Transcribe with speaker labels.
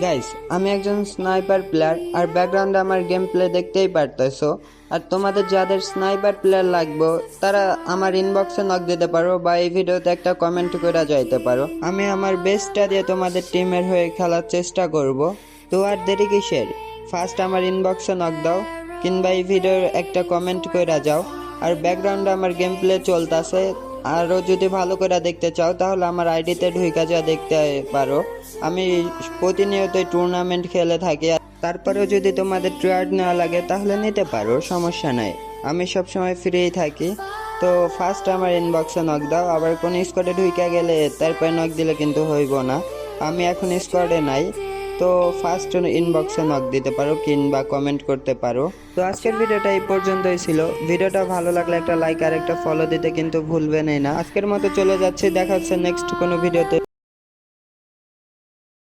Speaker 1: Guys, আমি একজন sniper player আর ব্যাকগ্রাউন্ডে আমার গেম প্লে দেখতেই পারতেছো। আর তোমাদের যাদের স্নাইপার প্লেয়ার লাগবে তারা আমার ইনবক্সে নক দিতে পারো বা এই ভিডিওতে একটা কমেন্ট করে যাইতে পারো। আমি আমার বেস্টটা দিয়ে তোমাদের টিমের হয়ে খেলার চেষ্টা করব। তো আর দেরি কিসের, ফার্স্ট আমার ইনবক্সে নক দাও কিংবা এই ভিডিওর একটা কমেন্ট করে যাও। আর ব্যাকগ্রাউন্ডে আমার গেম প্লে চলতেছে, আরও যদি ভালো করে দেখতে চাও তাহলে আমার আইডিতে ঢুকে যা দেখতে পারো। আমি প্রতিনিয়তই টুর্নামেন্ট খেলে থাকি, তারপরেও যদি তোমাদের ট্রায়াড নেওয়া লাগে তাহলে নিতে পারো, সমস্যা নাই। আমি সবসময় ফ্রি থাকি। তো ফার্স্ট আমার ইনবক্সে নক দাও, আবার কোন স্কোয়াডে ঢুকে গেলে তারপরে নক দিলে কিন্তু হইব না। আমি এখন স্কোয়াডে নাই, তো ফার্স্ট ইনবক্সে নক দিতে পারো কিংবা কমেন্ট করতে পারো। তো আজকের ভিডিওটা এই পর্যন্তই ছিল। ভিডিওটা ভালো লাগলে একটা লাইক আর একটা ফলো দিতে কিন্তু ভুলবেনই না। আজকের মতো চলে যাচ্ছে, দেখা হচ্ছে নেক্সট কোনো ভিডিওতে।